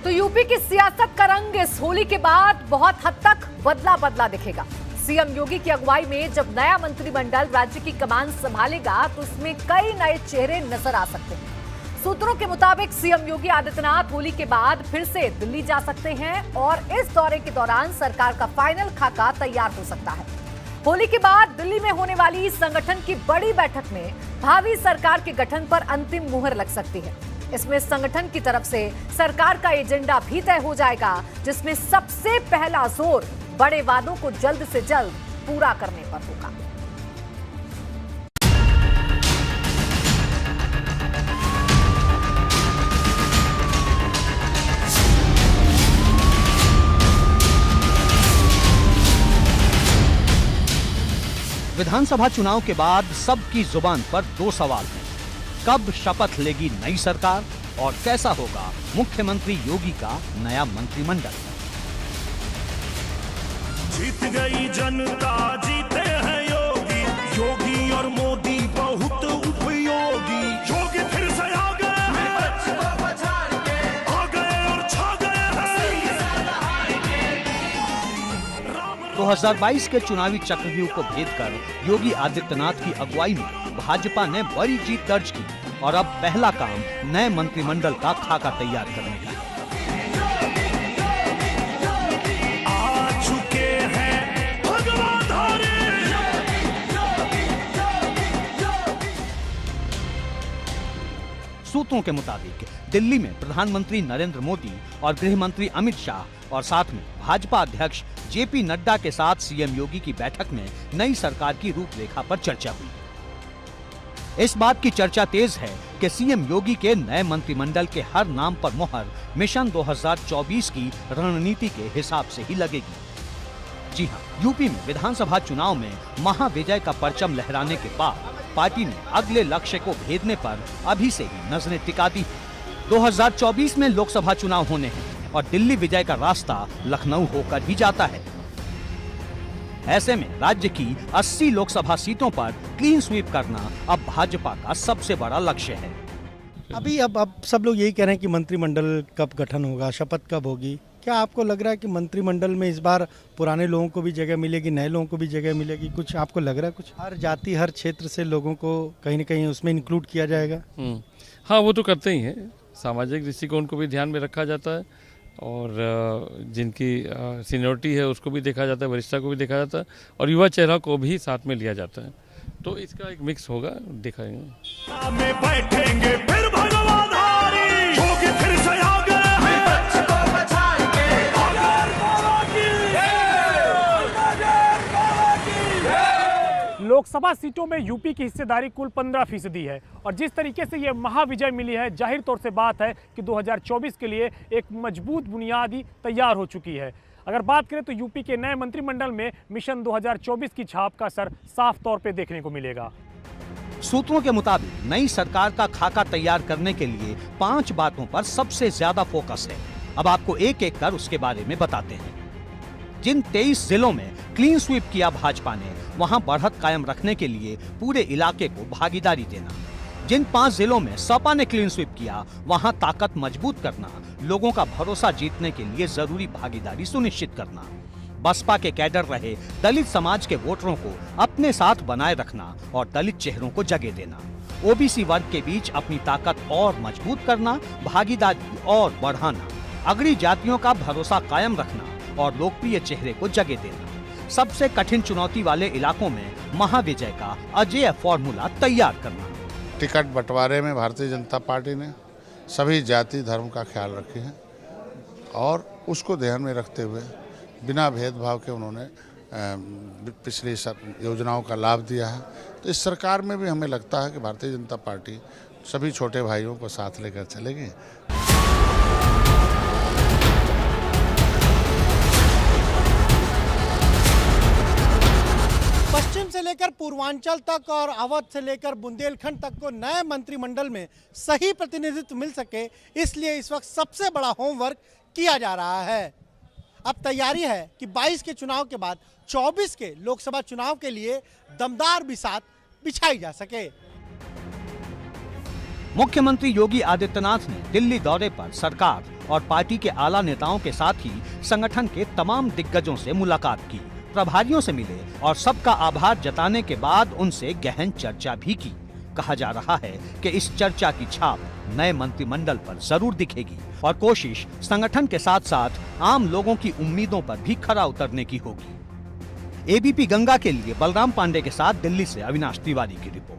तो यूपी की सियासत का रंग इस होली के बाद बहुत हद तक बदला दिखेगा। सीएम योगी की अगुवाई में जब नया मंत्रिमंडल राज्य की कमान संभालेगा तो उसमें कई नए चेहरे नजर आ सकते हैं। सूत्रों के मुताबिक सीएम योगी आदित्यनाथ होली के बाद फिर से दिल्ली जा सकते हैं और इस दौरे के दौरान सरकार का फाइनल खाका तैयार हो सकता है। होली के बाद दिल्ली में होने वाली संगठन की बड़ी बैठक में भावी सरकार के गठन पर अंतिम मुहर लग सकती है। इसमें संगठन की तरफ से सरकार का एजेंडा भी तय हो जाएगा, जिसमें सबसे पहला जोर बड़े वादों को जल्द से जल्द पूरा करने पर होगा। विधानसभा चुनाव के बाद सबकी जुबान पर दो सवाल हैं। कब शपथ लेगी नई सरकार और कैसा होगा मुख्यमंत्री योगी का नया मंत्रिमंडल। जीत गई जनता, जीते हैं योगी, योगी और मोदी बहुत उपयोगी। योगी फिर से आ गए हैं, आ गए और छा गए हैं। 2022 के चुनावी चक्रव्यूह को भेदकर योगी आदित्यनाथ की अगुवाई में भाजपा ने बड़ी जीत दर्ज की और अब पहला काम नए मंत्रिमंडल का खाका तैयार करने का। आ चुके हैं भगवाधारी। सूत्रों के मुताबिक दिल्ली में प्रधानमंत्री नरेंद्र मोदी और गृह मंत्री अमित शाह और साथ में भाजपा अध्यक्ष जेपी नड्डा के साथ सीएम योगी की बैठक में नई सरकार की रूपरेखा पर चर्चा हुई। इस बात की चर्चा तेज है कि सीएम योगी के नए मंत्रिमंडल के हर नाम पर मुहर मिशन 2024 की रणनीति के हिसाब से ही लगेगी। जी हां, यूपी में विधानसभा चुनाव में महाविजय का परचम लहराने के बाद पार्टी ने अगले लक्ष्य को भेदने पर अभी से ही नजरें टिका दी। 2024 में लोकसभा चुनाव होने हैं और दिल्ली विजय का रास्ता लखनऊ होकर ही जाता है। ऐसे में राज्य की 80 लोकसभा सीटों पर क्लीन स्वीप करना अब भाजपा का सबसे बड़ा लक्ष्य है। अब सब लोग यही कह रहे हैं कि मंत्रिमंडल कब गठन होगा, शपथ कब होगी। क्या आपको लग रहा है कि मंत्रिमंडल में इस बार पुराने लोगों को भी जगह मिलेगी, नए लोगों को भी जगह मिलेगी? कुछ आपको लग रहा है कुछ हर जाति हर क्षेत्र से लोगों को कहीं न कहीं उसमें इंक्लूड किया जाएगा? हाँ, वो तो करते ही हैं। सामाजिक दृष्टिकोण को भी ध्यान में रखा जाता है और जिनकी सीनियरिटी है उसको भी देखा जाता है, वरिष्ठता को भी देखा जाता है और युवा चेहरा को भी साथ में लिया जाता है। तो इसका एक मिक्स होगा, दिखाएंगे। में बैठेंगे फिर भगवाधारी, योगी फिर से आ गए हैं। लोकसभा सीटों में यूपी की हिस्सेदारी कुल 15% है और जिस तरीके से ये महाविजय मिली है, जाहिर तौर से बात है कि 2024 के लिए एक मजबूत बुनियादी तैयार हो चुकी है। अगर बात करें तो यूपी के नए मंत्रिमंडल में मिशन 2024 की छाप का असर साफ तौर पे देखने को मिलेगा। सूत्रों के मुताबिक नई सरकार का खाका तैयार करने के लिए 5 बातों पर सबसे ज्यादा फोकस है। अब आपको एक एक कर उसके बारे में बताते हैं। जिन 23 जिलों में क्लीन स्वीप किया भाजपा ने, वहां बढ़त कायम रखने के लिए पूरे इलाके को भागीदारी देना। जिन 5 जिलों में सपा ने क्लीन स्वीप किया, वहां ताकत मजबूत करना, लोगों का भरोसा जीतने के लिए जरूरी भागीदारी सुनिश्चित करना। बसपा के कैडर रहे दलित समाज के वोटरों को अपने साथ बनाए रखना और दलित चेहरों को जगह देना। ओबीसी वर्ग के बीच अपनी ताकत और मजबूत करना, भागीदारी और बढ़ाना, अगड़ी जातियों का भरोसा कायम रखना और लोकप्रिय चेहरे को जगह देना। सबसे कठिन चुनौती वाले इलाकों में महाविजय का अजेय फॉर्मूला तैयार करना। टिकट बंटवारे में भारतीय जनता पार्टी ने सभी जाति धर्म का ख्याल रखे हैं और उसको ध्यान में रखते हुए बिना भेदभाव के उन्होंने पिछली योजनाओं का लाभ दिया है। तो इस सरकार में भी हमें लगता है कि भारतीय जनता पार्टी सभी छोटे भाइयों को साथ लेकर चलेगी। पश्चिम से लेकर पूर्वांचल तक और अवध से लेकर बुंदेलखंड तक को नए मंत्रिमंडल में सही प्रतिनिधित्व मिल सके, इसलिए इस वक्त सबसे बड़ा होमवर्क किया जा रहा है। अब तैयारी है कि 22 के चुनाव के बाद 24 के लोकसभा चुनाव के लिए दमदार बिसात बिछाई जा सके। मुख्यमंत्री योगी आदित्यनाथ ने दिल्ली दौरे पर सरकार और पार्टी के आला नेताओं के साथ ही संगठन के तमाम दिग्गजों से मुलाकात की, प्रभारियों से मिले और सबका आभार जताने के बाद उनसे गहन चर्चा भी की। कहा जा रहा है कि इस चर्चा की छाप नए मंत्रिमंडल पर जरूर दिखेगी और कोशिश संगठन के साथ साथ आम लोगों की उम्मीदों पर भी खरा उतरने की होगी। एबीपी गंगा के लिए बलराम पांडे के साथ दिल्ली से अविनाश तिवारी की रिपोर्ट।